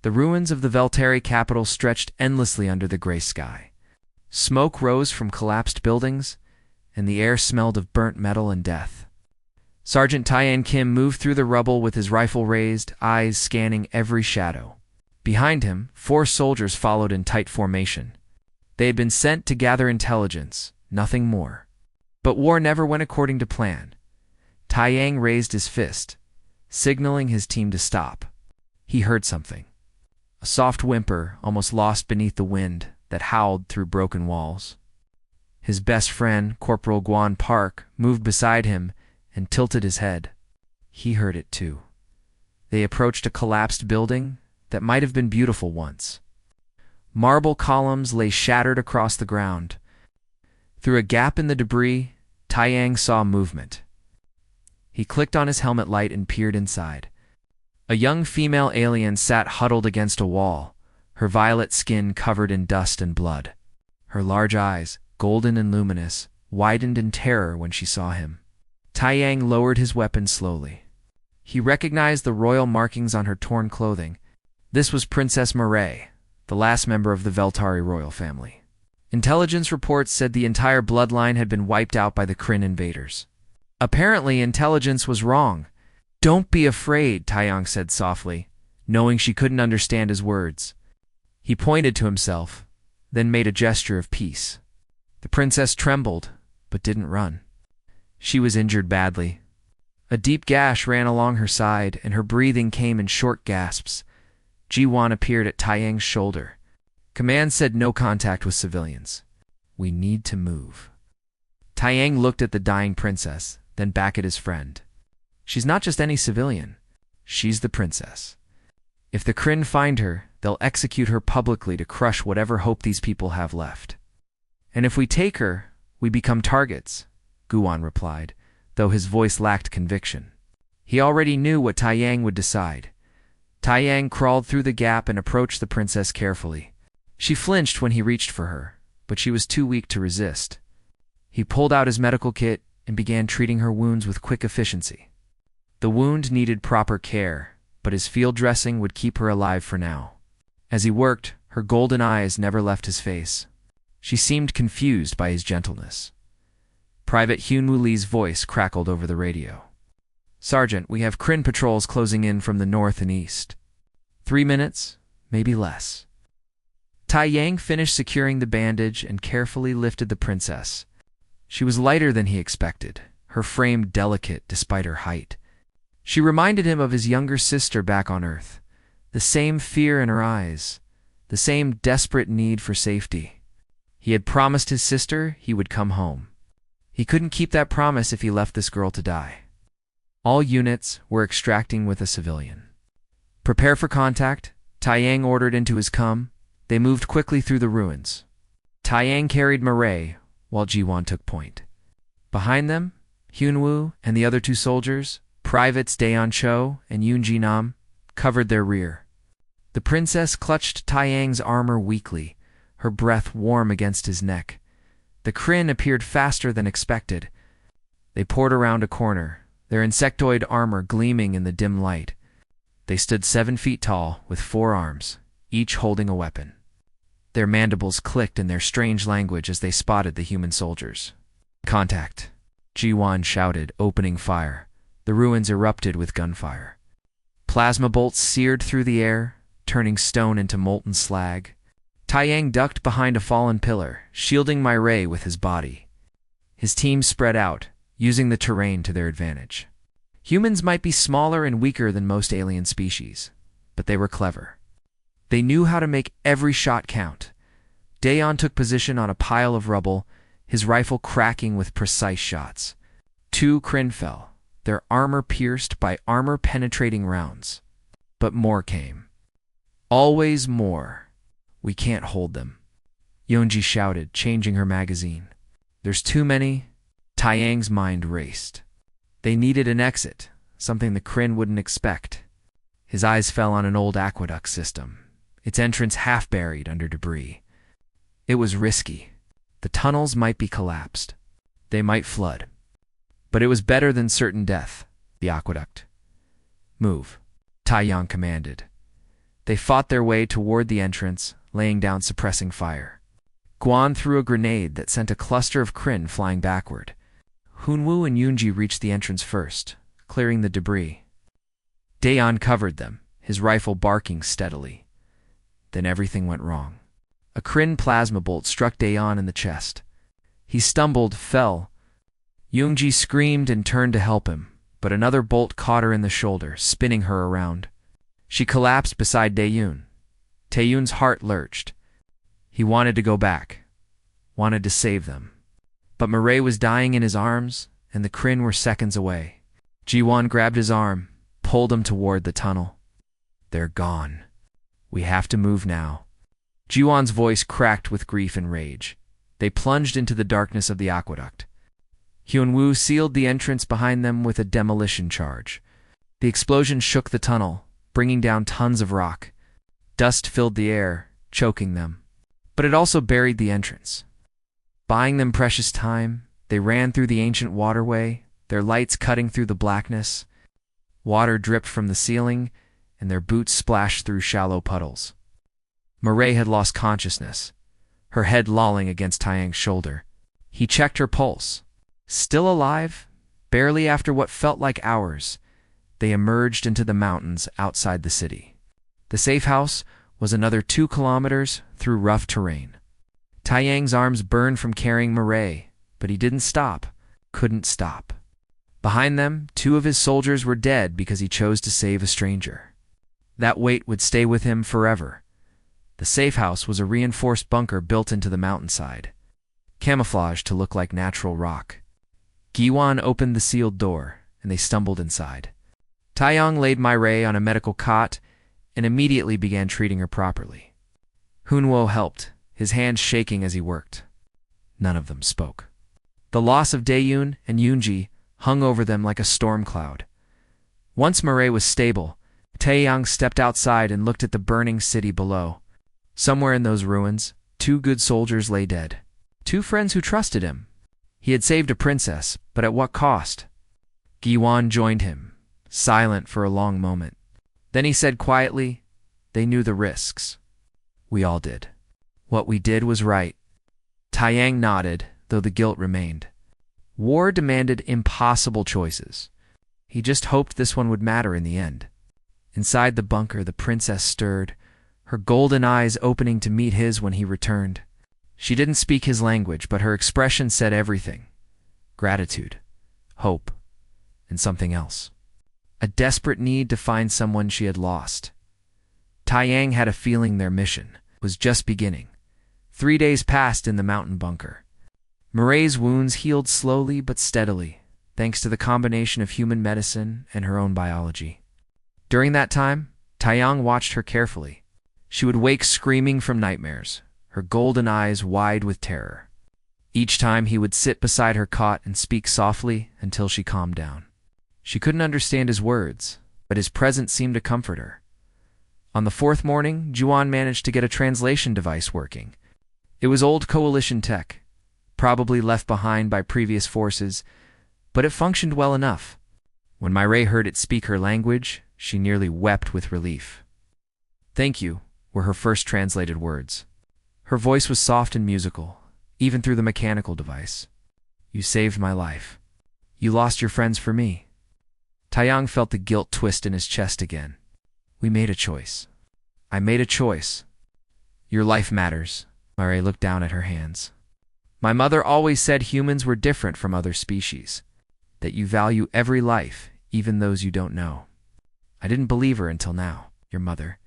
The ruins of the Veltari capital stretched endlessly under the gray sky. Smoke rose from collapsed buildings, and the air smelled of burnt metal and death. Sergeant Tyan Kim moved through the rubble with his rifle raised, eyes scanning every shadow. Behind him, 4 soldiers followed in tight formation. They had been sent to gather intelligence, nothing more. But war never went according to plan. Taiyang raised his fist, signaling his team to stop. He heard something. A soft whimper, almost lost beneath the wind, that howled through broken walls. His best friend, Corporal Guan Park, moved beside him and tilted his head. He heard it too. They approached a collapsed building that might have been beautiful once. Marble columns lay shattered across the ground. Through a gap in the debris, Taiyang saw movement. He clicked on his helmet light and peered inside. A young female alien sat huddled against a wall, her violet skin covered in dust and blood. Her large eyes, golden and luminous, widened in terror when she saw him. Taiyang lowered his weapon slowly. He recognized the royal markings on her torn clothing. This was Princess Mireille, the last member of the Veltari royal family. Intelligence reports said the entire bloodline had been wiped out by the Kryn invaders. Apparently, intelligence was wrong. "Don't be afraid," Taiyang said softly, knowing she couldn't understand his words. He pointed to himself, then made a gesture of peace. The princess trembled, but didn't run. She was injured badly. A deep gash ran along her side, and her breathing came in short gasps. Ji-Wan appeared at Taiyang's shoulder. Command said no contact with civilians. "We need to move." Taiyang looked at the dying princess, then back at his friend. "She's not just any civilian. She's the princess. If the Kryn find her, they'll execute her publicly to crush whatever hope these people have left. And if we take her, we become targets," Guan replied, though his voice lacked conviction. He already knew what Taiyang would decide. Taiyang crawled through the gap and approached the princess carefully. She flinched when he reached for her, but she was too weak to resist. He pulled out his medical kit and began treating her wounds with quick efficiency. The wound needed proper care, but his field dressing would keep her alive for now. As he worked, her golden eyes never left his face. She seemed confused by his gentleness. Private Hyunwoo Lee's voice crackled over the radio. "Sergeant, we have Kryn patrols closing in from the north and east. 3 minutes, maybe less." Taiyang finished securing the bandage and carefully lifted the princess. She was lighter than he expected, her frame delicate despite her height. She reminded him of his younger sister back on Earth. The same fear in her eyes, the same desperate need for safety. He had promised his sister he would come home. He couldn't keep that promise if he left this girl to die. All units were extracting with a civilian. "Prepare for contact," Taiyang ordered into his com. They moved quickly through the ruins. Taiyang carried Mireille, while Ji-Wan took point. Behind them, Hyunwoo and the other 2 soldiers, Privates Daeon Cho and Yoon Ji-nam, covered their rear. The princess clutched Taiyang's armor weakly, her breath warm against his neck. The Kryn appeared faster than expected. They poured around a corner, their insectoid armor gleaming in the dim light. They stood 7 feet tall, with 4 arms, each holding a weapon. Their mandibles clicked in their strange language as they spotted the human soldiers. "Contact!" Ji-Wan shouted, opening fire. The ruins erupted with gunfire. Plasma bolts seared through the air, turning stone into molten slag. Taiyang ducked behind a fallen pillar, shielding Mireille with his body. His team spread out, using the terrain to their advantage. Humans might be smaller and weaker than most alien species, but they were clever. They knew how to make every shot count. Daeon took position on a pile of rubble, his rifle cracking with precise shots. 2 Kryn fell, their armor pierced by armor-penetrating rounds. But more came. Always more. "We can't hold them," Yeonji shouted, changing her magazine. "There's too many." Taiyang's mind raced. They needed an exit, something the Kryn wouldn't expect. His eyes fell on an old aqueduct system, its entrance half buried under debris. It was risky. The tunnels might be collapsed. They might flood. But it was better than certain death, the aqueduct. "Move," Taiyang commanded. They fought their way toward the entrance, laying down suppressing fire. Guan threw a grenade that sent a cluster of Kryn flying backward. Hunwoo and Yunji reached the entrance first, clearing the debris. Daeyeon covered them, his rifle barking steadily. Then everything went wrong. A Kryn plasma bolt struck Daeyeon in the chest. He stumbled, fell. Yoongi screamed and turned to help him, but another bolt caught her in the shoulder, spinning her around. She collapsed beside Daeyeon. Taeyoon's heart lurched. He wanted to go back, wanted to save them. But Mireille was dying in his arms, and the Kryn were seconds away. Ji-won grabbed his arm, pulled him toward the tunnel. They're gone. We have to move now. Ji-won's voice cracked with grief and rage. They plunged into the darkness of the aqueduct. Hyunwoo sealed the entrance behind them with a demolition charge. The explosion shook the tunnel, bringing down tons of rock. Dust filled the air, choking them. But it also buried the entrance. Buying them precious time, they ran through the ancient waterway, their lights cutting through the blackness. Water dripped from the ceiling, and their boots splashed through shallow puddles. Mireille had lost consciousness, her head lolling against Taeyang's shoulder. He checked her pulse. Still alive, barely after what felt like hours, they emerged into the mountains outside the city. The safe house was another 2 kilometers through rough terrain. Taeyang's arms burned from carrying Mireille, but he didn't stop, couldn't stop. Behind them, 2 of his soldiers were dead because he chose to save a stranger. That weight would stay with him forever. The safe house was a reinforced bunker built into the mountainside, camouflaged to look like natural rock. Gi-won opened the sealed door, and they stumbled inside. Taeyang laid Mireille on a medical cot and immediately began treating her properly. Hunwoo helped, his hands shaking as he worked. None of them spoke. The loss of Daeyeon and Yoonji hung over them like a storm cloud. Once Mireille was stable, Taeyang stepped outside and looked at the burning city below. Somewhere in those ruins, 2 good soldiers lay dead. 2 friends who trusted him. He had saved a princess, but at what cost? Gi-won joined him, silent for a long moment. Then he said quietly, "They knew the risks. We all did. What we did was right." Taeyang nodded, though the guilt remained. War demanded impossible choices. He just hoped this one would matter in the end. Inside the bunker, the princess stirred, her golden eyes opening to meet his when he returned. She didn't speak his language, but her expression said everything. Gratitude, hope, and something else. A desperate need to find someone she had lost. Taeyang had a feeling their mission was just beginning. 3 days passed in the mountain bunker. Mireille's wounds healed slowly but steadily, thanks to the combination of human medicine and her own biology. During that time, Taeyang watched her carefully. She would wake screaming from nightmares, her golden eyes wide with terror. Each time he would sit beside her cot and speak softly until she calmed down. She couldn't understand his words, but his presence seemed to comfort her. On the 4th morning, Ji-won managed to get a translation device working. It was old coalition tech, probably left behind by previous forces, but it functioned well enough. When Mireille heard it speak her language, she nearly wept with relief. "Thank you," were her first translated words. Her voice was soft and musical, even through the mechanical device. "You saved my life. You lost your friends for me." Taeyang felt the guilt twist in his chest again. "We made a choice. I made a choice. Your life matters." Mireille looked down at her hands. "My mother always said humans were different from other species, that you value every life, even those you don't know." "I didn't believe her until now, your mother,"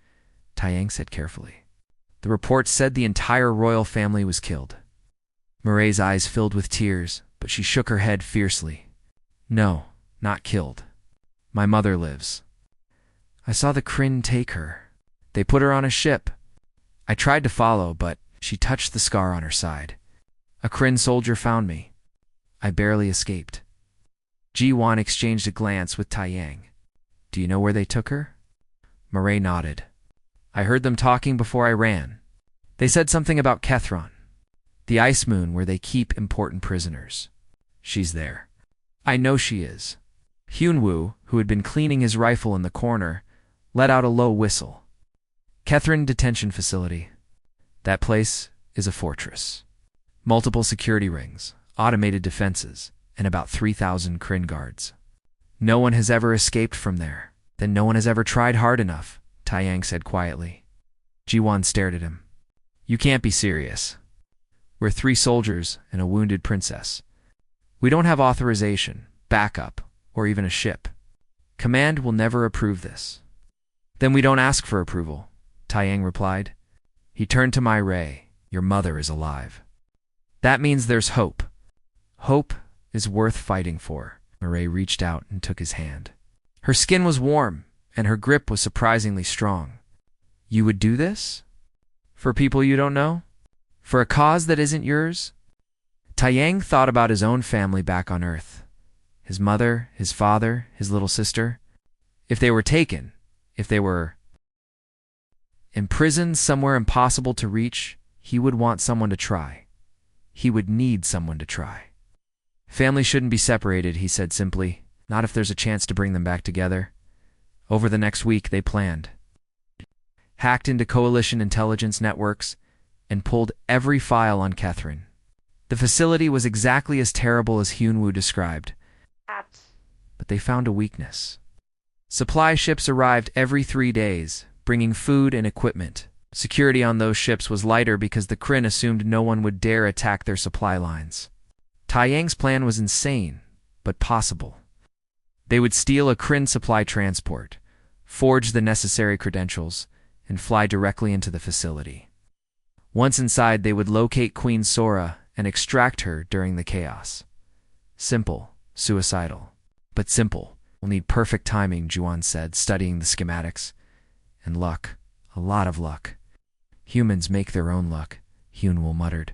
Taeyang said carefully. "The report said the entire royal family was killed." Mireille's eyes filled with tears, but she shook her head fiercely. "No, not killed. My mother lives. I saw the Kryn take her. They put her on a ship. I tried to follow, but she touched the scar on her side. A Kryn soldier found me. I barely escaped." Ji-won exchanged a glance with Taeyang. "Do you know where they took her?" Mireille nodded. "I heard them talking before I ran. They said something about Kethron, the ice moon where they keep important prisoners. She's there. I know she is." Hyunwoo, who had been cleaning his rifle in the corner, let out a low whistle. Catherine Detention Facility. That place is a fortress. Multiple security rings, automated defenses, and about 3,000 Kryn guards. No one has ever escaped from there. Then no one has ever tried hard enough, Taiyang said quietly. Jiwan stared at him. You can't be serious. We're 3 soldiers and a wounded princess. We don't have authorization, backup, or even a ship. Command will never approve this. Then we don't ask for approval, Taiyang replied. He turned to Mai Rei. Your mother is alive. That means there's hope. Hope is worth fighting for. Mai reached out and took his hand. Her skin was warm, and her grip was surprisingly strong. You would do this? For people you don't know? For a cause that isn't yours? Taiyang thought about his own family back on Earth. His mother, his father, his little sister. If they were taken, if they were imprisoned somewhere impossible to reach, he would want someone to try. He would need someone to try. Family shouldn't be separated, he said simply, not if there's a chance to bring them back together. Over the next week, they planned. Hacked into coalition intelligence networks and pulled every file on Catherine. The facility was exactly as terrible as Hyunwoo described. But they found a weakness. Supply ships arrived every 3 days, bringing food and equipment. Security on those ships was lighter because the Kryn assumed no one would dare attack their supply lines. Taiyang's plan was insane, but possible. They would steal a Kryn supply transport, forge the necessary credentials, and fly directly into the facility. Once inside, they would locate Queen Sora and extract her during the chaos. Simple, suicidal, but simple. We'll need perfect timing, Juan said, studying the schematics. And luck, a lot of luck. Humans make their own luck, Hyunwoo muttered.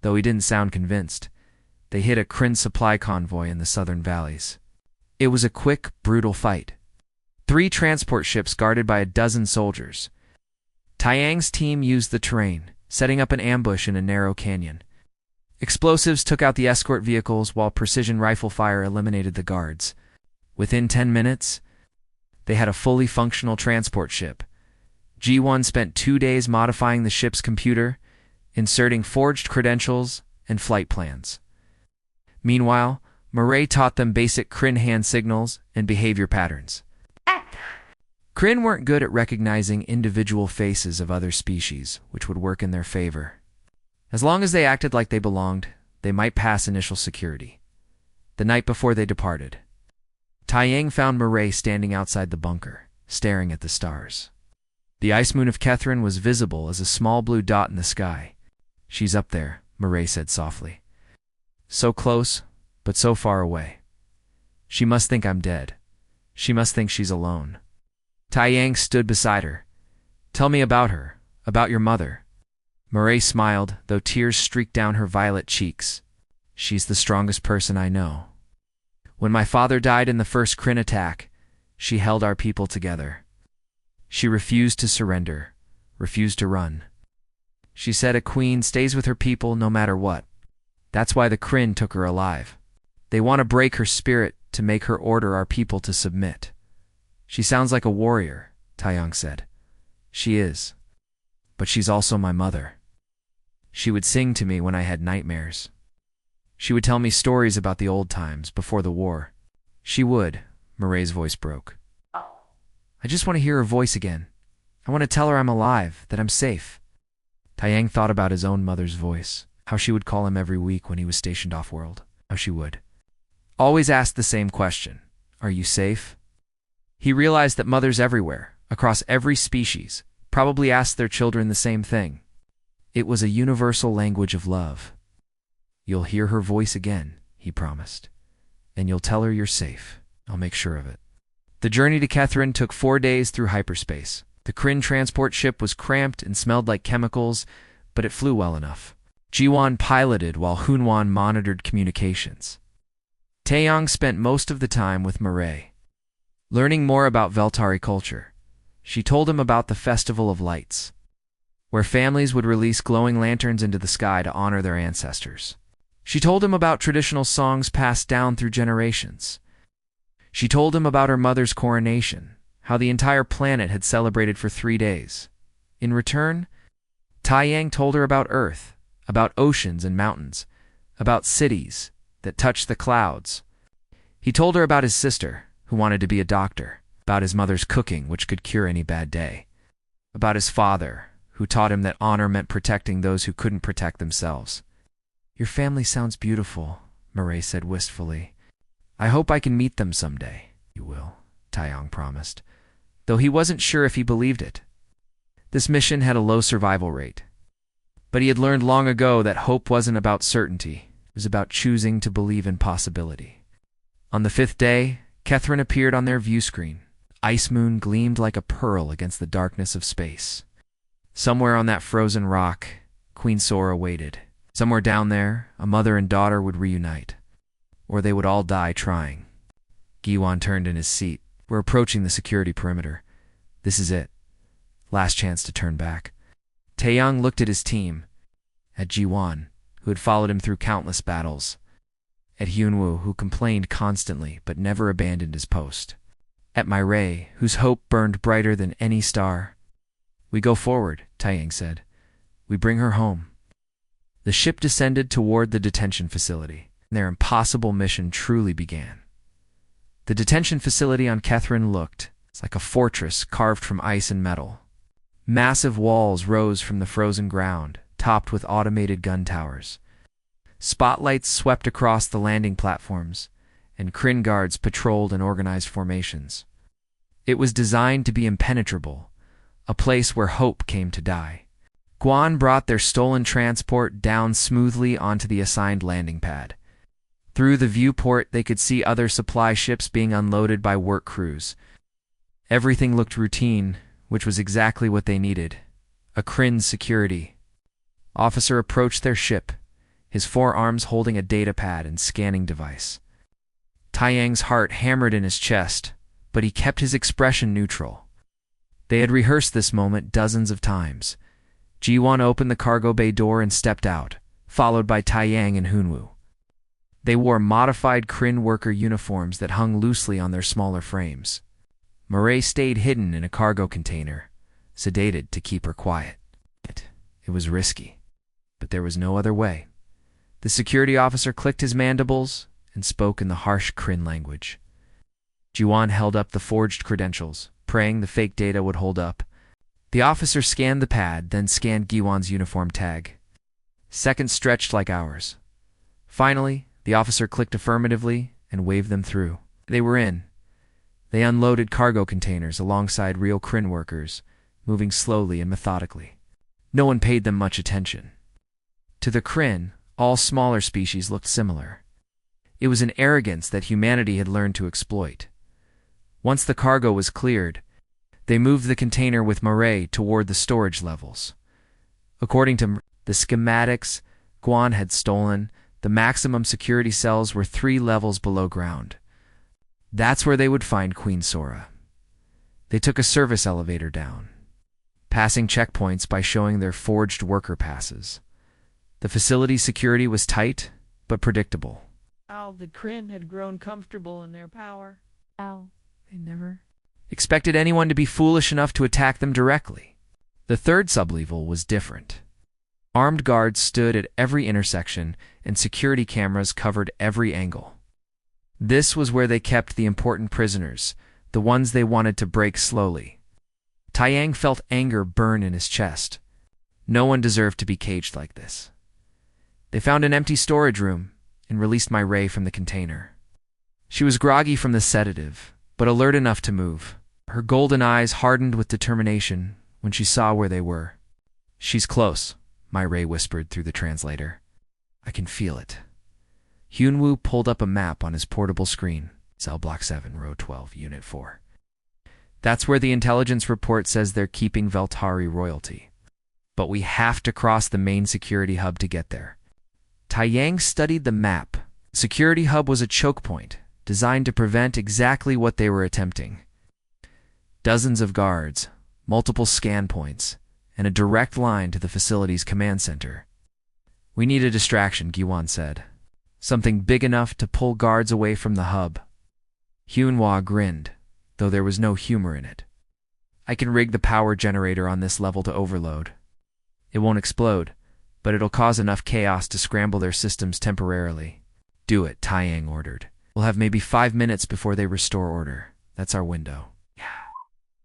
Though he didn't sound convinced, they hit a Kryn supply convoy in the southern valleys. It was a quick, brutal fight. 3 transport ships guarded by a dozen soldiers. Taiyang's team used the terrain, setting up an ambush in a narrow canyon. Explosives took out the escort vehicles while precision rifle fire eliminated the guards. Within 10 minutes, they had a fully functional transport ship. G1 spent 2 days modifying the ship's computer, inserting forged credentials and flight plans. Meanwhile, Murray taught them basic Kryn hand signals and behavior patterns. Kryn weren't good at recognizing individual faces of other species, which would work in their favor. As long as they acted like they belonged, they might pass initial security. The night before they departed, Taiyang found Murray standing outside the bunker, staring at the stars. The ice moon of Catherine was visible as a small blue dot in the sky. She's up there, Murray said softly. So close, but so far away. She must think I'm dead. She must think she's alone. Taiyang stood beside her. Tell me about her, about your mother. Murray smiled, though tears streaked down her violet cheeks. She's the strongest person I know. When my father died in the first Kryn attack, she held our people together. She refused to surrender, refused to run. She said a queen stays with her people no matter what. That's why the Kryn took her alive. They want to break her spirit to make her order our people to submit. She sounds like a warrior, Taiyang said. She is. But she's also my mother. She would sing to me when I had nightmares. She would tell me stories about the old times before the war. She would, Murray's voice broke. I just want to hear her voice again. I want to tell her I'm alive, that I'm safe. Taiyang thought about his own mother's voice, how she would call him every week when he was stationed off-world, how she would always ask the same question, are you safe? He realized that mothers everywhere, across every species, probably asked their children the same thing. It was a universal language of love. You'll hear her voice again, he promised. And you'll tell her you're safe. I'll make sure of it. The journey to Catherine took 4 days through hyperspace. The Kryn transport ship was cramped and smelled like chemicals, but it flew well enough. Jiwan piloted while Hunwan monitored communications. Taeyang spent most of the time with Murray, learning more about Veltari culture. She told him about the Festival of Lights, where families would release glowing lanterns into the sky to honor their ancestors. She told him about traditional songs passed down through generations. She told him about her mother's coronation, how the entire planet had celebrated for 3 days. In return, Taiyang told her about Earth, about oceans and mountains, about cities that touched the clouds. He told her about his sister, who wanted to be a doctor, about his mother's cooking, which could cure any bad day, about his father, who taught him that honor meant protecting those who couldn't protect themselves. "Your family sounds beautiful," Murray said wistfully. "I hope I can meet them someday." "You will," Taiyang promised, though he wasn't sure if he believed it. This mission had a low survival rate, but he had learned long ago that hope wasn't about certainty. It was about choosing to believe in possibility. On the 5th day, Catherine appeared on their view screen. Ice moon gleamed like a pearl against the darkness of space. Somewhere on that frozen rock, Queen Sora waited. Somewhere down there, a mother and daughter would reunite, or they would all die trying. Giwan turned in his seat. "We're approaching the security perimeter. This is it. Last chance to turn back." Taeyang looked at his team, at Jiwan, who had followed him through countless battles, at Hyunwoo, who complained constantly but never abandoned his post, at Mireille, whose hope burned brighter than any star. "We go forward," Taeyang said. "We bring her home." The ship descended toward the detention facility, and their impossible mission truly began. The detention facility on Catherine looked like a fortress carved from ice and metal. Massive walls rose from the frozen ground, topped with automated gun towers. Spotlights swept across the landing platforms, and Kryn guards patrolled in organized formations. It was designed to be impenetrable, a place where hope came to die. Guan brought their stolen transport down smoothly onto the assigned landing pad. Through the viewport, they could see other supply ships being unloaded by work crews. Everything looked routine, which was exactly what they needed. A Kryn security officer approached their ship, his forearms holding a data pad and scanning device. Taiyang's heart hammered in his chest, but he kept his expression neutral. They had rehearsed this moment dozens of times. Jiwan opened the cargo bay door and stepped out, followed by Taiyang and Hunwoo. They wore modified Kryn worker uniforms that hung loosely on their smaller frames. Murray stayed hidden in a cargo container, sedated to keep her quiet. It was risky, but there was no other way. The security officer clicked his mandibles and spoke in the harsh Kryn language. Jiwan held up the forged credentials, praying the fake data would hold up. The officer scanned the pad, then scanned Giwan's uniform tag. Seconds stretched like hours. Finally, the officer clicked affirmatively and waved them through. They were in. They unloaded cargo containers alongside real Kryn workers, moving slowly and methodically. No one paid them much attention. To the Kryn, all smaller species looked similar. It was an arrogance that humanity had learned to exploit. Once the cargo was cleared, they moved the container with Murray toward the storage levels. According to the schematics Guan had stolen, the maximum security cells were 3 levels below ground. That's where they would find Queen Sora. They took a service elevator down, passing checkpoints by showing their forged worker passes. The facility's security was tight, but predictable. The Kryn had grown comfortable in their power. They never expected anyone to be foolish enough to attack them directly. The third sublevel was different. Armed guards stood at every intersection, and security cameras covered every angle. This was where they kept the important prisoners, the ones they wanted to break slowly. Taiyang felt anger burn in his chest. No one deserved to be caged like this. They found an empty storage room and released Mireille from the container. She was groggy from the sedative, but alert enough to move. Her golden eyes hardened with determination when she saw where they were. "She's close," Mireille whispered through the translator. "I can feel it." Hyunwoo pulled up a map on his portable screen. "Cell Block 7, Row 12, Unit 4. That's where the intelligence report says they're keeping Veltari royalty. But we have to cross the main security hub to get there." Taiyang studied the map. The security hub was a choke point, designed to prevent exactly what they were attempting. Dozens of guards, multiple scan points, and a direct line to the facility's command center. "We need a distraction," Giwan said. "Something big enough to pull guards away from the hub." Hyunwoo grinned, though there was no humor in it. I can rig the power generator on this level to overload. It won't explode, but it'll cause enough chaos to scramble their systems temporarily. Do it, Taiyang ordered. We'll have maybe 5 minutes before they restore order. That's our window.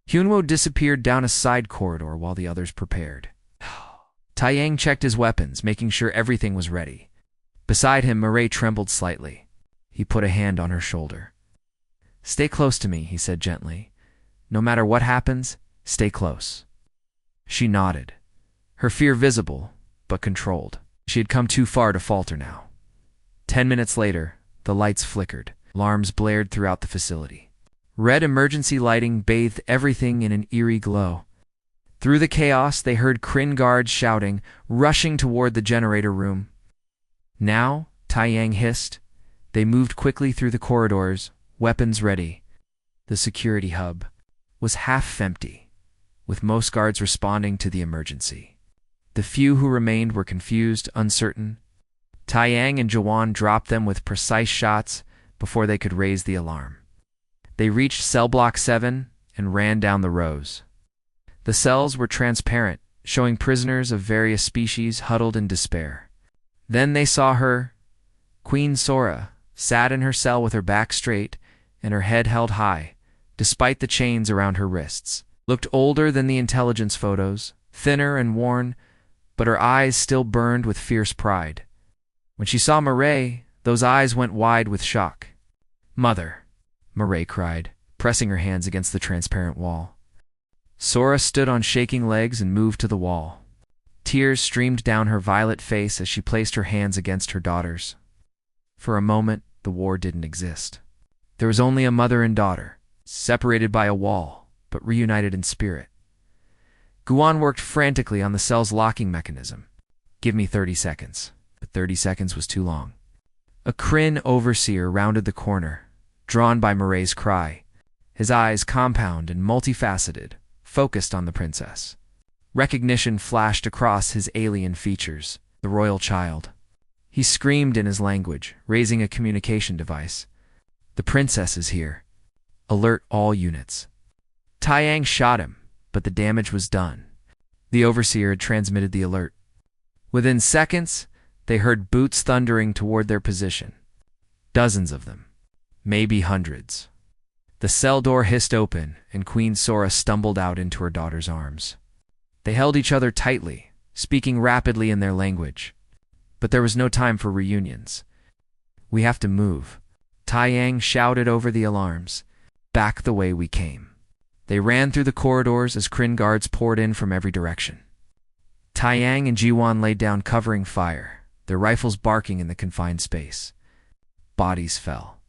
Hyunwoo disappeared down a side corridor while the others prepared. Taiyang checked his weapons, making sure everything was ready. Beside him, Mireille trembled slightly. He put a hand on her shoulder. "Stay close to me," he said gently. "No matter what happens, stay close." She nodded, her fear visible, but controlled. She had come too far to falter now. 10 minutes later, the lights flickered. Alarms blared throughout the facility. Red emergency lighting bathed everything in an eerie glow. Through the chaos, they heard Kryn guards shouting, rushing toward the generator room. "Now," Taiyang hissed. They moved quickly through the corridors, weapons ready. The security hub was half empty, with most guards responding to the emergency. The few who remained were confused, uncertain. Taiyang and Jawan dropped them with precise shots before they could raise the alarm. They reached cell block 7 and ran down the rows. The cells were transparent, showing prisoners of various species huddled in despair. Then they saw her. Queen Sora sat in her cell with her back straight and her head held high, despite the chains around her wrists. Looked older than the intelligence photos, thinner and worn, but her eyes still burned with fierce pride. When she saw Mireille, those eyes went wide with shock. "Mother," Mireille cried, pressing her hands against the transparent wall. Sora stood on shaking legs and moved to the wall. Tears streamed down her violet face as she placed her hands against her daughter's. For a moment, the war didn't exist. There was only a mother and daughter, separated by a wall, but reunited in spirit. Guan worked frantically on the cell's locking mechanism. "Give me 30 seconds. But 30 seconds was too long. A Kryn overseer rounded the corner, drawn by Mireille's cry. His eyes, compound and multifaceted, focused on the princess. Recognition flashed across his alien features, the royal child. He screamed in his language, raising a communication device. "The princess is here. Alert all units." Taiyang shot him, but the damage was done. The overseer had transmitted the alert. Within seconds, they heard boots thundering toward their position. Dozens of them, maybe hundreds. The cell door hissed open, and Queen Sora stumbled out into her daughter's arms. They held each other tightly, speaking rapidly in their language. But there was no time for reunions. "We have to move," Taiyang shouted over the alarms. "Back the way we came." They ran through the corridors as Kryn guards poured in from every direction. Taiyang and Jiwan laid down covering fire, their rifles barking in the confined space. Bodies fell.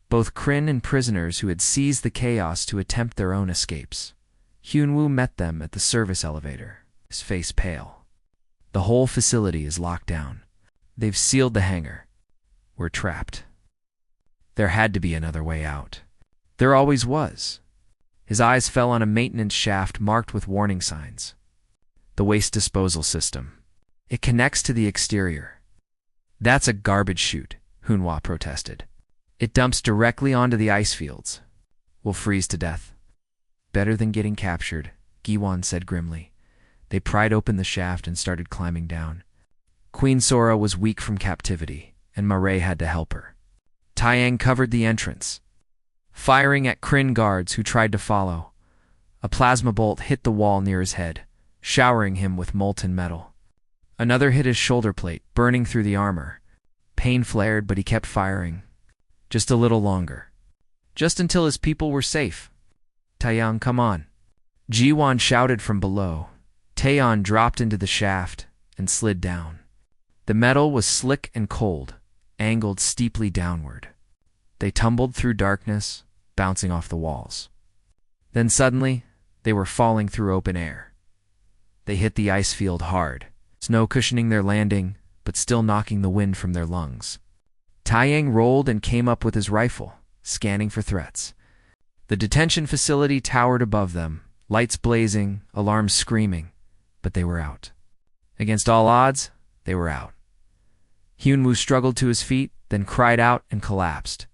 Both Kryn and prisoners who had seized the chaos to attempt their own escapes. Hyunwoo met them at the service elevator, his face pale. "The whole facility is locked down. They've sealed the hangar. We're trapped." There had to be another way out. There always was. His eyes fell on a maintenance shaft marked with warning signs. "The waste disposal system. It connects to the exterior." "That's a garbage chute," Hunhua protested. "It dumps directly onto the ice fields. We'll freeze to death." "Better than getting captured," Giwan said grimly. They pried open the shaft and started climbing down. Queen Sora was weak from captivity, and Mireille had to help her. Taiyang covered the entrance, firing at Kryn guards who tried to follow. A plasma bolt hit the wall near his head, showering him with molten metal. Another hit his shoulder plate, burning through the armor. Pain flared, but he kept firing. Just a little longer. Just until his people were safe. "Taeyang, come on." Jiwan shouted from below. Taeyeon dropped into the shaft and slid down. The metal was slick and cold, angled steeply downward. They tumbled through darkness, bouncing off the walls. Then suddenly, they were falling through open air. They hit the ice field hard, snow cushioning their landing, but still knocking the wind from their lungs. Taiyang rolled and came up with his rifle, scanning for threats. The detention facility towered above them, lights blazing, alarms screaming, but they were out. Against all odds, they were out. Hyunwoo struggled to his feet, then cried out and collapsed.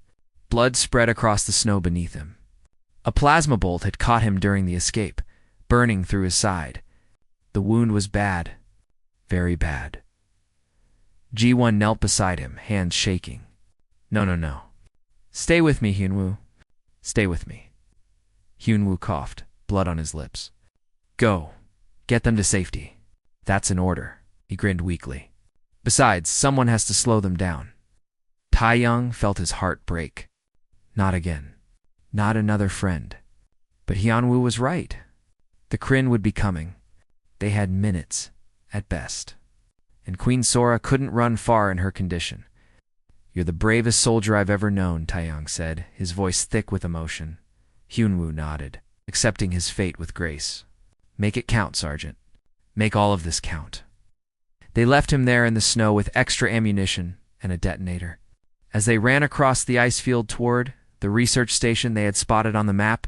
Blood spread across the snow beneath him. A plasma bolt had caught him during the escape, burning through his side. The wound was bad, very bad. G1 knelt beside him, hands shaking. No. Stay with me, Hyunwoo. Stay with me. Hyunwoo coughed, blood on his lips. Go. Get them to safety. That's an order. He grinned weakly. Besides, someone has to slow them down. Taeyang felt his heart break. Not again. Not another friend. But Hyunwoo was right. The Kryn would be coming. They had minutes, at best. And Queen Sora couldn't run far in her condition. You're the bravest soldier I've ever known, Taeyang said, his voice thick with emotion. Hyunwoo nodded, accepting his fate with grace. Make it count, Sergeant. Make all of this count. They left him there in the snow with extra ammunition and a detonator. As they ran across the ice field toward the research station they had spotted on the map,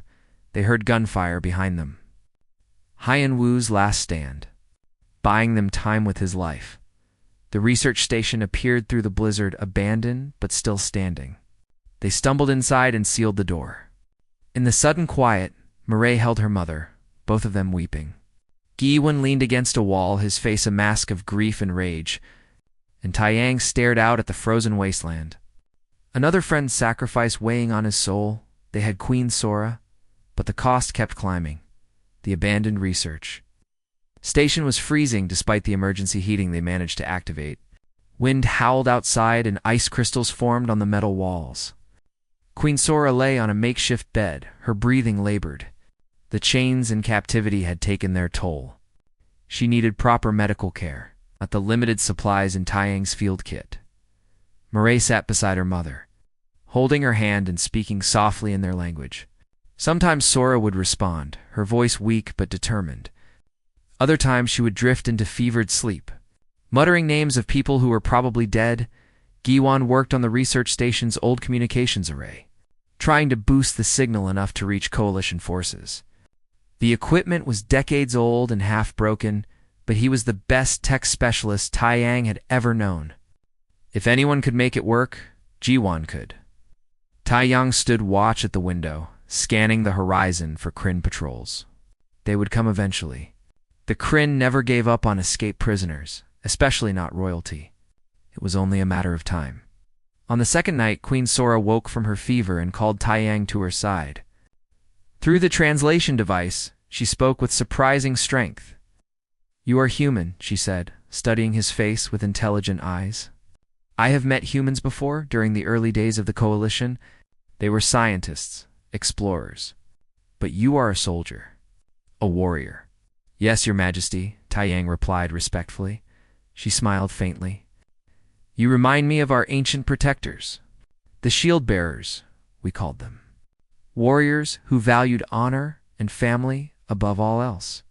they heard gunfire behind them. Hyunwoo's last stand, buying them time with his life. The research station appeared through the blizzard, abandoned but still standing. They stumbled inside and sealed the door. In the sudden quiet, Mireille held her mother, both of them weeping. Gi-wen leaned against a wall, his face a mask of grief and rage, and Taeyang stared out at the frozen wasteland. Another friend's sacrifice weighing on his soul. They had Queen Sora, but the cost kept climbing. The abandoned research station was freezing despite the emergency heating they managed to activate. Wind howled outside and ice crystals formed on the metal walls. Queen Sora lay on a makeshift bed, her breathing labored. The chains in captivity had taken their toll. She needed proper medical care, not the limited supplies in Taeyang's field kit. Mireille sat beside her mother, holding her hand and speaking softly in their language. Sometimes Sora would respond, her voice weak but determined. Other times she would drift into fevered sleep. Muttering names of people who were probably dead, Gi-wen worked on the research station's old communications array, trying to boost the signal enough to reach coalition forces. The equipment was decades old and half broken, but he was the best tech specialist Taeyang had ever known. If anyone could make it work, Gi-wen could. Taeyang stood watch at the window, scanning the horizon for Kryn patrols. They would come eventually. The Kryn never gave up on escaped prisoners, especially not royalty. It was only a matter of time. On the second night, Queen Sora woke from her fever and called Taeyang to her side. Through the translation device, she spoke with surprising strength. You are human, she said, studying his face with intelligent eyes. I have met humans before, during the early days of the Coalition. They were scientists, explorers. But you are a soldier, a warrior. Yes, Your Majesty, Taeyang replied respectfully. She smiled faintly. You remind me of our ancient protectors, the shield-bearers, we called them. Warriors who valued honor and family above all else.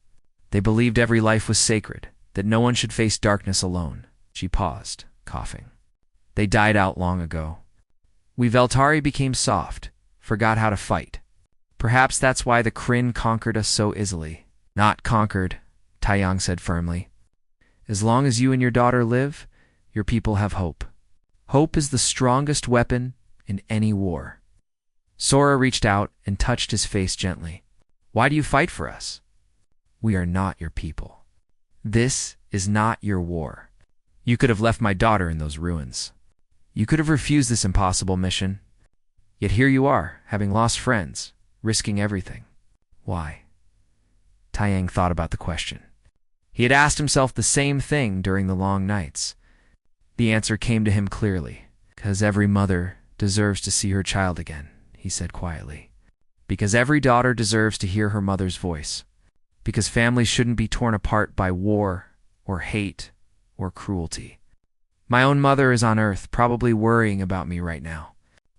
They believed every life was sacred, that no one should face darkness alone. She paused, coughing. They died out long ago. We Veltari became soft, forgot how to fight. Perhaps that's why the Kryn conquered us so easily. Not conquered, Taeyang said firmly. As long as you and your daughter live, your people have hope. Hope is the strongest weapon in any war. Sora reached out and touched his face gently. Why do you fight for us? We are not your people. This is not your war. You could have left my daughter in those ruins. You could have refused this impossible mission. Yet here you are, having lost friends, risking everything. Why? Taeyang thought about the question. He had asked himself the same thing during the long nights. The answer came to him clearly. Because every mother deserves to see her child again, he said quietly. Because every daughter deserves to hear her mother's voice. Because families shouldn't be torn apart by war, or hate, or cruelty. My own mother is on Earth, probably worrying about me right now.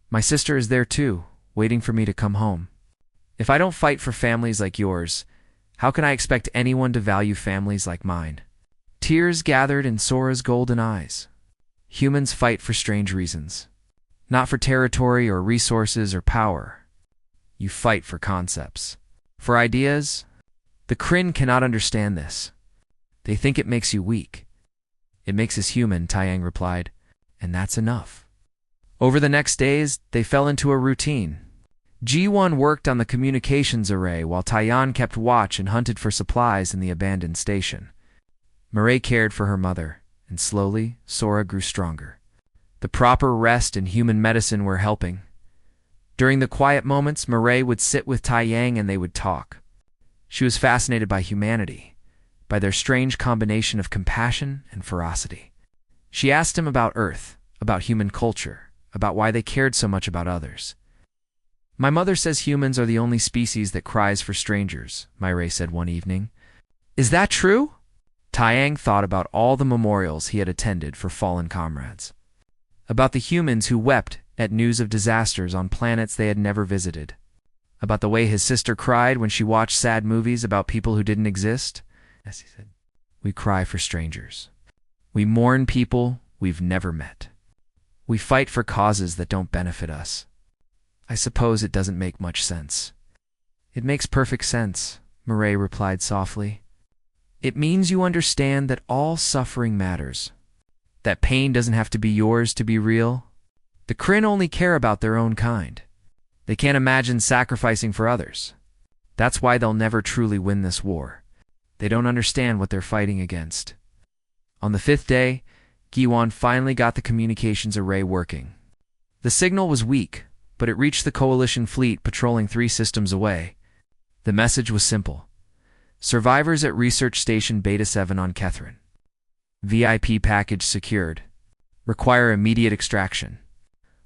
My sister is there too, waiting for me to come home. If I don't fight for families like yours, how can I expect anyone to value families like mine? Tears gathered in Sora's golden eyes. Humans fight for strange reasons. Not for territory or resources or power. You fight for concepts. For ideas. The Kryn cannot understand this. They think it makes you weak. It makes us human, Taeyang replied, and that's enough. Over the next days, they fell into a routine. G1 worked on the communications array while Taiyan kept watch and hunted for supplies in the abandoned station. Mireille cared for her mother, and slowly, Sora grew stronger. The proper rest and human medicine were helping. During the quiet moments, Mireille would sit with Taiyang and they would talk. She was fascinated by humanity, by their strange combination of compassion and ferocity. She asked him about Earth, about human culture, about why they cared so much about others. "My mother says humans are the only species that cries for strangers," Mireille said one evening. "Is that true?" Taiyang thought about all the memorials he had attended for fallen comrades. About the humans who wept at news of disasters on planets they had never visited. About the way his sister cried when she watched sad movies about people who didn't exist. As he said, "We cry for strangers. We mourn people we've never met. We fight for causes that don't benefit us." "I suppose it doesn't make much sense." "It makes perfect sense," Mireille replied softly. "It means you understand that all suffering matters. That pain doesn't have to be yours to be real. The Kryn only care about their own kind. They can't imagine sacrificing for others. That's why they'll never truly win this war. They don't understand what they're fighting against." On the 5th day, Giwan finally got the communications array working. The signal was weak, but it reached the Coalition fleet patrolling 3 systems away. The message was simple. Survivors at Research Station Beta 7 on Kethrin. VIP package secured. Require immediate extraction.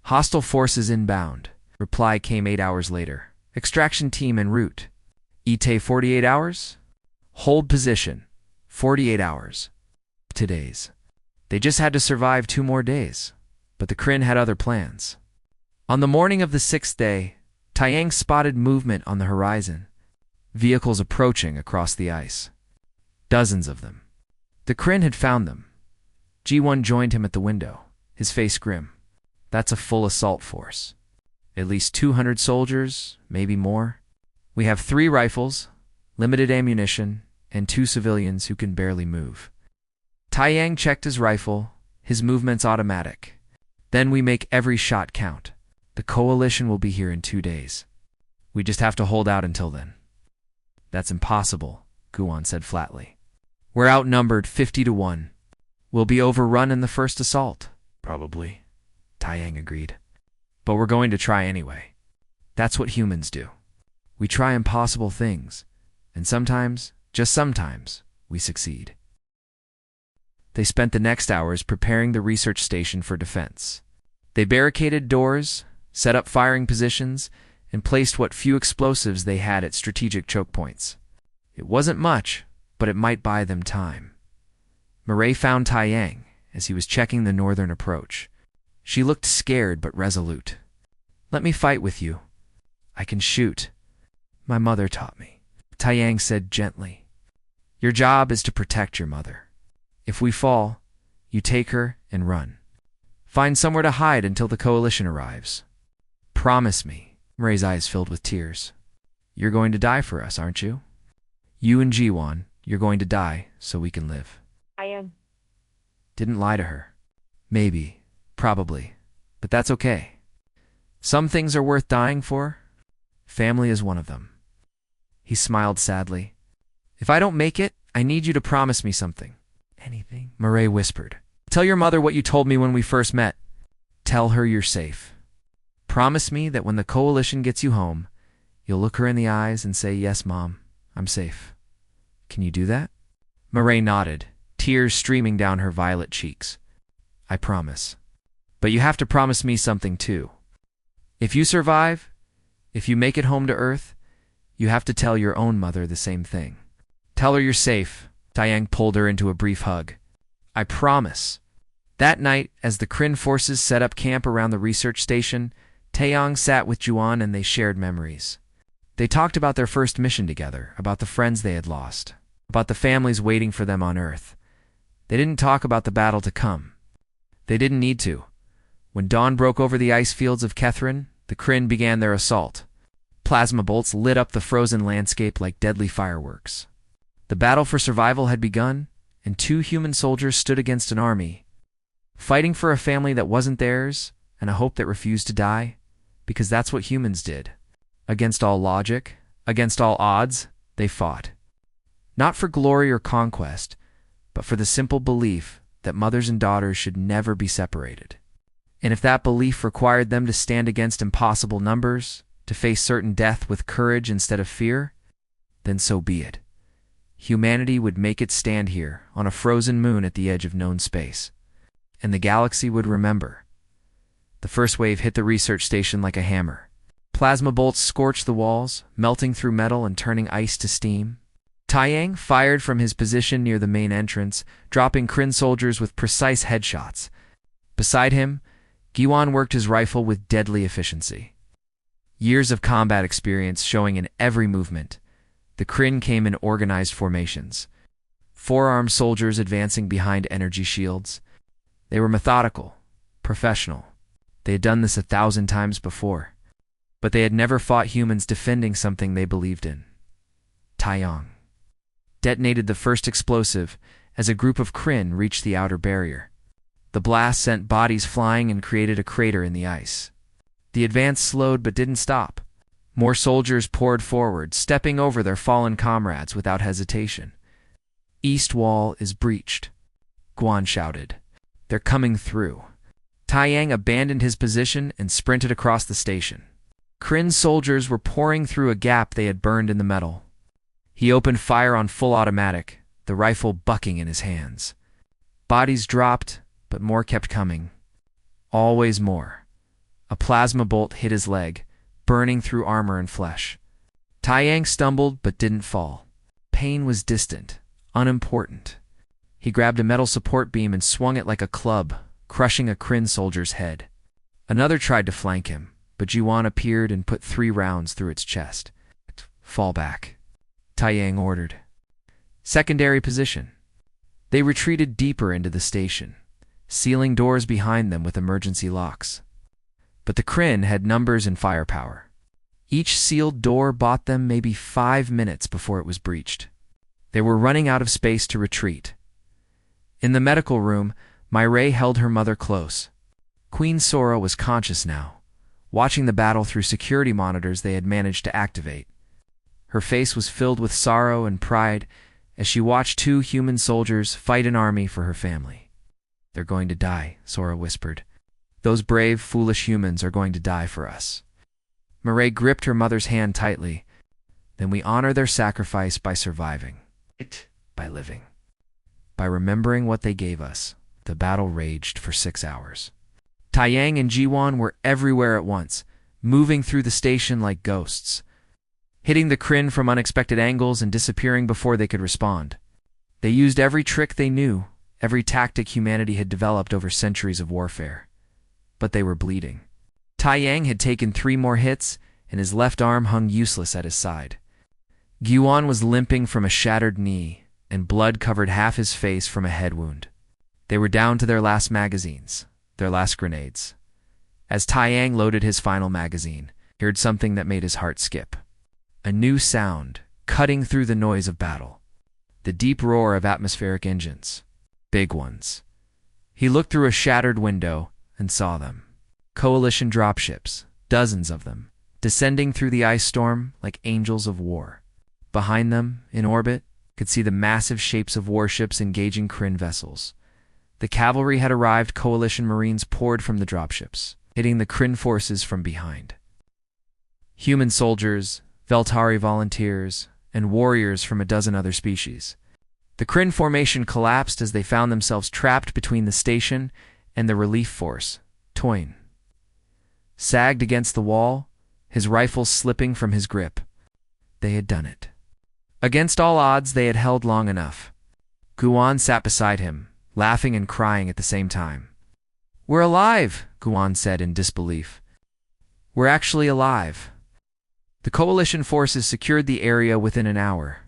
Hostile forces inbound. Reply came 8 hours later. Extraction team en route. ETA 48 hours? Hold position. 48 hours. 2 days. They just had to survive 2 more days. But the Kryn had other plans. On the morning of the 6th day, Taiyang spotted movement on the horizon. Vehicles approaching across the ice. Dozens of them. The Kryn had found them. G1 joined him at the window, his face grim. "That's a full assault force. At least 200 soldiers, maybe more. We have 3 rifles, limited ammunition, and 2 civilians who can barely move." Taiyang checked his rifle, his movements automatic. "Then we make every shot count. The Coalition will be here in 2 days. We just have to hold out until then." "That's impossible," Guan said flatly. "We're outnumbered 50 to 1. We'll be overrun in the first assault." "Probably," Taiyang agreed. "But we're going to try anyway. That's what humans do. We try impossible things, and sometimes, just sometimes, we succeed." They spent the next hours preparing the research station for defense. They barricaded doors, set up firing positions, and placed what few explosives they had at strategic choke points. It wasn't much, but it might buy them time. Mireille found Taiyang as he was checking the northern approach. She looked scared but resolute. "Let me fight with you. I can shoot. My mother taught me," Taiyang said gently. "Your job is to protect your mother. If we fall, you take her and run. Find somewhere to hide until the Coalition arrives. Promise me." Mireille's eyes filled with tears. "You're going to die for us, aren't you? You and Jiwan, you're going to die so we can live." I am. Didn't lie to her. Maybe, probably, but that's okay. Some things are worth dying for. Family is one of them. He smiled sadly. "If I don't make it, I need you to promise me something." "Anything?" Mireille whispered. "Tell your mother what you told me when we first met. Tell her you're safe. Promise me that when the Coalition gets you home, you'll look her in the eyes and say, 'Yes, Mom, I'm safe.' Can you do that?" Mireille nodded, tears streaming down her violet cheeks. "I promise. But you have to promise me something too. If you survive, if you make it home to Earth, you have to tell your own mother the same thing. Tell her you're safe." Taiyang pulled her into a brief hug. "I promise." That night, as the Kryn forces set up camp around the research station, Taeyong sat with Juan and they shared memories. They talked about their first mission together, about the friends they had lost, about the families waiting for them on Earth. They didn't talk about the battle to come. They didn't need to. When dawn broke over the ice fields of Kethrin, the Kryn began their assault. Plasma bolts lit up the frozen landscape like deadly fireworks. The battle for survival had begun, and 2 human soldiers stood against an army, fighting for a family that wasn't theirs and a hope that refused to die, because that's what humans did. Against all logic, against all odds, they fought. Not for glory or conquest, but for the simple belief that mothers and daughters should never be separated. And if that belief required them to stand against impossible numbers, to face certain death with courage instead of fear, then so be it. Humanity would make its stand here, on a frozen moon at the edge of known space. And the galaxy would remember. The first wave hit the research station like a hammer. Plasma bolts scorched the walls, melting through metal and turning ice to steam. Taiyang fired from his position near the main entrance, dropping Kryn soldiers with precise headshots. Beside him, Giwan worked his rifle with deadly efficiency. Years of combat experience showing in every movement, the Kryn came in organized formations. Four-armed soldiers advancing behind energy shields. They were methodical, professional. They had done this 1,000 times before. But they had never fought humans defending something they believed in. Taiyang detonated the first explosive as a group of Kryn reached the outer barrier. The blast sent bodies flying and created a crater in the ice. The advance slowed but didn't stop. More soldiers poured forward, stepping over their fallen comrades without hesitation. "East wall is breached," Guan shouted. "They're coming through." Taiyang abandoned his position and sprinted across the station. Kryn soldiers were pouring through a gap they had burned in the metal. He opened fire on full automatic, the rifle bucking in his hands. Bodies dropped, but more kept coming. Always more. A plasma bolt hit his leg, burning through armor and flesh. Taiyang stumbled but didn't fall. Pain was distant, unimportant. He grabbed a metal support beam and swung it like a club, crushing a Kryn soldier's head. Another tried to flank him, but Jiwan appeared and put 3 rounds through its chest. "Fall back," Taiyang ordered. Secondary position. They retreated deeper into the station, sealing doors behind them with emergency locks. But the Kryn had numbers and firepower. Each sealed door bought them maybe 5 minutes before it was breached. They were running out of space to retreat. In the medical room, Myray held her mother close. Queen Sora was conscious now, watching the battle through security monitors they had managed to activate. Her face was filled with sorrow and pride as she watched 2 human soldiers fight an army for her family. "They're going to die," Sora whispered. "Those brave, foolish humans are going to die for us." Myray gripped her mother's hand tightly. "Then we honor their sacrifice by surviving. By living. By remembering what they gave us." The battle raged for 6 hours. Taiyang and Jiwan were everywhere at once, moving through the station like ghosts, hitting the Kryn from unexpected angles and disappearing before they could respond. They used every trick they knew, every tactic humanity had developed over centuries of warfare. But they were bleeding. Taiyang had taken 3 more hits, and his left arm hung useless at his side. Guan was limping from a shattered knee, and blood covered half his face from a head wound. They were down to their last magazines, their last grenades. As Taiyang loaded his final magazine, he heard something that made his heart skip. A new sound, cutting through the noise of battle. The deep roar of atmospheric engines. Big ones. He looked through a shattered window and saw them. Coalition dropships, dozens of them, descending through the ice storm like angels of war. Behind them, in orbit, could see the massive shapes of warships engaging Kryn vessels. The cavalry had arrived. Coalition Marines poured from the dropships, hitting the Kryn forces from behind. Human soldiers, Veltari volunteers, and warriors from a dozen other species. The Kryn formation collapsed as they found themselves trapped between the station and the relief force, Toyn. Sagged against the wall, his rifle slipping from his grip. They had done it. Against all odds, they had held long enough. Guan sat beside him, laughing and crying at the same time. "We're alive," Guan said in disbelief. "We're actually alive." The coalition forces secured the area within an hour.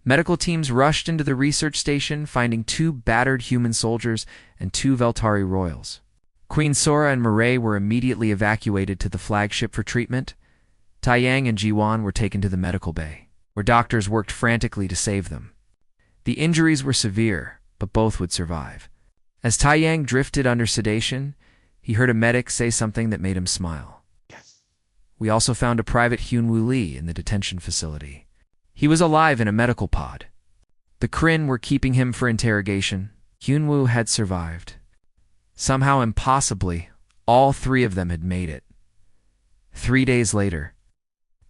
Medical teams rushed into the research station, finding 2 battered human soldiers and 2 Veltari royals. Queen Sora and Myray were immediately evacuated to the flagship for treatment. Taiyang and Jiwan were taken to the medical bay, where doctors worked frantically to save them. The injuries were severe, but both would survive. As Taiyang drifted under sedation, he heard a medic say something that made him smile. "Yes. we also found a private Hyunwoo Lee in the detention facility. He was alive in a medical pod. The Kryn were keeping him for interrogation. Hyunwoo had survived. Somehow, impossibly, all three of them had made it. 3 days later,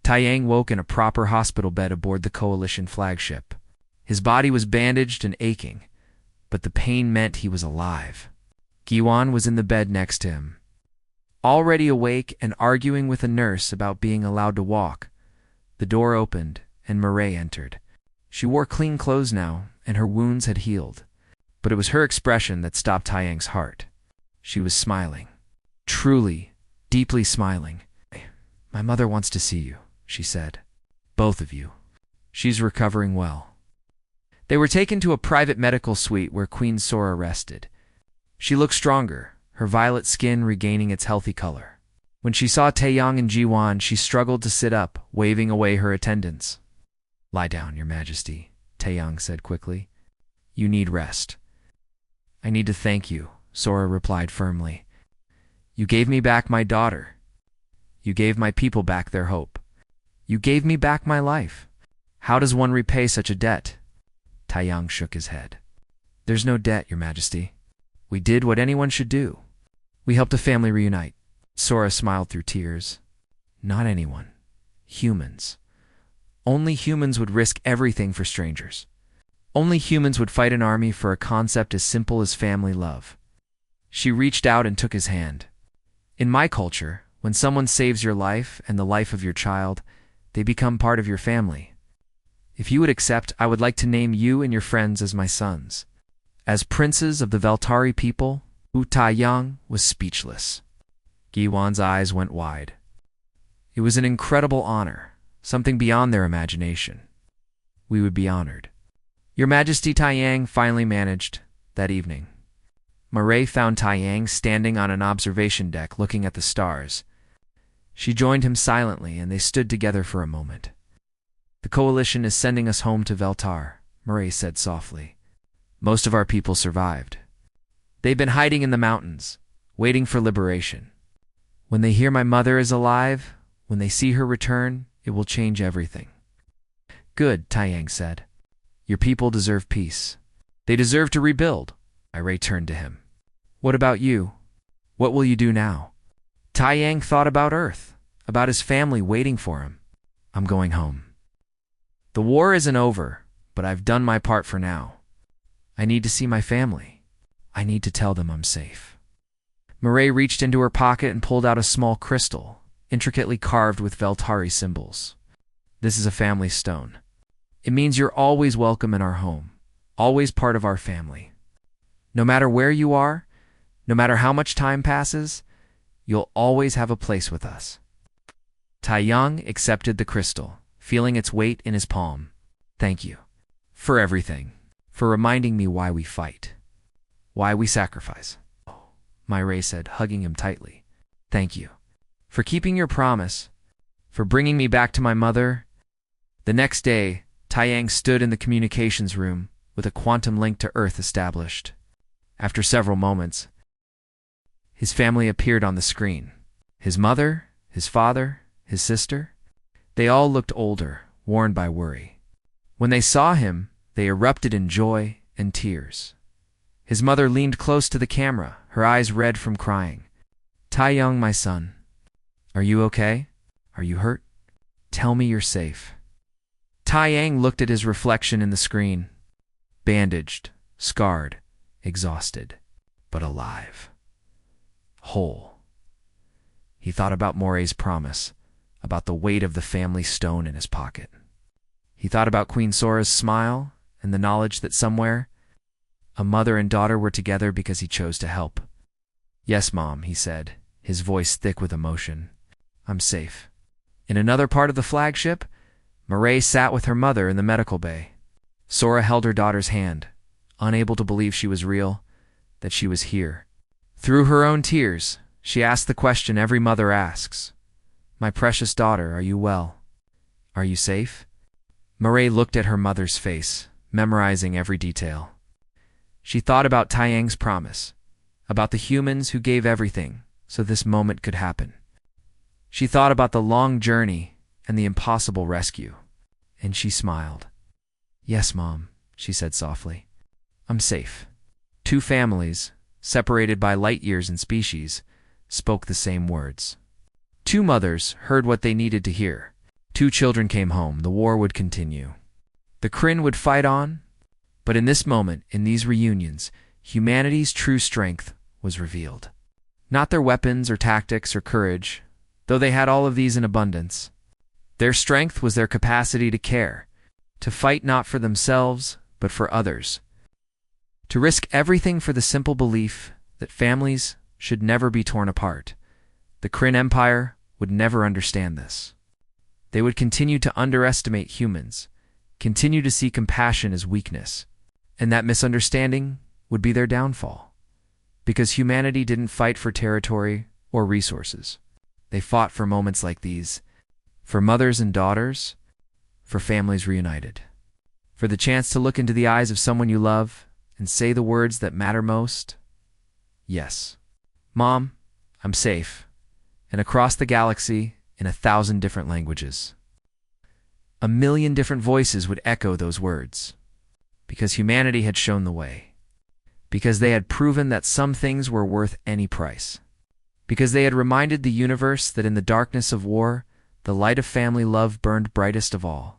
Taeyang woke in a proper hospital bed aboard the Coalition flagship. His body was bandaged and aching, but the pain meant he was alive. Giwan was in the bed next to him. Already awake and arguing with a nurse about being allowed to walk, the door opened and Mireille entered. She wore clean clothes now, and her wounds had healed. But it was her expression that stopped Taeyang's heart. She was smiling. Truly, deeply smiling. "My mother wants to see you," she said. "Both of you. She's recovering well." They were taken to a private medical suite where Queen Sora rested. She looked stronger, her violet skin regaining its healthy color. When she saw Taeyang and Jiwan, she struggled to sit up, waving away her attendants. "Lie down, Your Majesty," Taeyang said quickly. "You need rest." "I need to thank you," Sora replied firmly. "You gave me back my daughter. You gave my people back their hope. You gave me back my life. How does one repay such a debt?" Taeyang shook his head. "There's no debt, Your Majesty. We did what anyone should do. We helped a family reunite." Sora smiled through tears. "Not anyone. Humans. Only humans would risk everything for strangers. Only humans would fight an army for a concept as simple as family love." She reached out and took his hand. "In my culture, when someone saves your life and the life of your child, they become part of your family. If you would accept, I would like to name you and your friends as my sons. As princes of the Veltari people." Taeyang was speechless. Giwan's eyes went wide. It was an incredible honor, something beyond their imagination. "We would be honored." "Your Majesty," Taeyang finally managed that evening. Mireille found Taeyang standing on an observation deck looking at the stars. She joined him silently, and they stood together for a moment. "The Coalition is sending us home to Veltar," Mireille said softly. "Most of our people survived. They've been hiding in the mountains, waiting for liberation. When they hear my mother is alive, when they see her return, it will change everything." "Good," Taeyang said. "Your people deserve peace. They deserve to rebuild." Mireille turned to him. "What about you? What will you do now?" Taeyang thought about Earth, about his family waiting for him. "I'm going home. The war isn't over, but I've done my part for now. I need to see my family. I need to tell them I'm safe." Mireille reached into her pocket and pulled out a small crystal, intricately carved with Veltari symbols. "This is a family stone. It means you're always welcome in our home, always part of our family. No matter where you are, no matter how much time passes, you'll always have a place with us." Taeyang accepted the crystal, feeling its weight in his palm. "Thank you for everything, for reminding me why we fight, why we sacrifice." Mireille said, hugging him tightly. "Thank you for keeping your promise, for bringing me back to my mother." The next day, Taeyang stood in the communications room with a quantum link to Earth established. After several moments, his family appeared on the screen. His mother, his father, his sister. They all looked older, worn by worry. When they saw him, they erupted in joy and tears. His mother leaned close to the camera, her eyes red from crying. "Taeyang, my son, are you okay? Are you hurt? Tell me you're safe." Taeyang looked at his reflection in the screen. Bandaged, scarred, exhausted, but alive. Whole. He thought about Moray's promise, about the weight of the family stone in his pocket. He thought about Queen Sora's smile and the knowledge that somewhere, a mother and daughter were together because he chose to help. "Yes, Mom," he said, his voice thick with emotion. "I'm safe." In another part of the flagship, Mireille sat with her mother in the medical bay. Sora held her daughter's hand, unable to believe she was real, that she was here. Through her own tears, she asked the question every mother asks. "My precious daughter, are you well? Are you safe?" Mireille looked at her mother's face, memorizing every detail. She thought about Taeyang's promise, about the humans who gave everything so this moment could happen. She thought about the long journey and the impossible rescue, and she smiled. "Yes, Mom," she said softly. "I'm safe." Two families, separated by light years in species, spoke the same words. Two mothers heard what they needed to hear. Two children came home. The war would continue. The Kryn would fight on, but in this moment, in these reunions, humanity's true strength was revealed. Not their weapons or tactics or courage, though they had all of these in abundance. Their strength was their capacity to care, to fight not for themselves, but for others, to risk everything for the simple belief that families should never be torn apart. The Kryn Empire would never understand this. They would continue to underestimate humans, continue to see compassion as weakness, and that misunderstanding would be their downfall. Because humanity didn't fight for territory or resources. They fought for moments like these, for mothers and daughters, for families reunited, for the chance to look into the eyes of someone you love and say the words that matter most. Yes, Mom, I'm safe, and across the galaxy in 1,000 different languages. 1,000,000 different voices would echo those words, because humanity had shown the way, because they had proven that some things were worth any price, because they had reminded the universe that in the darkness of war, the light of family love burned brightest of all.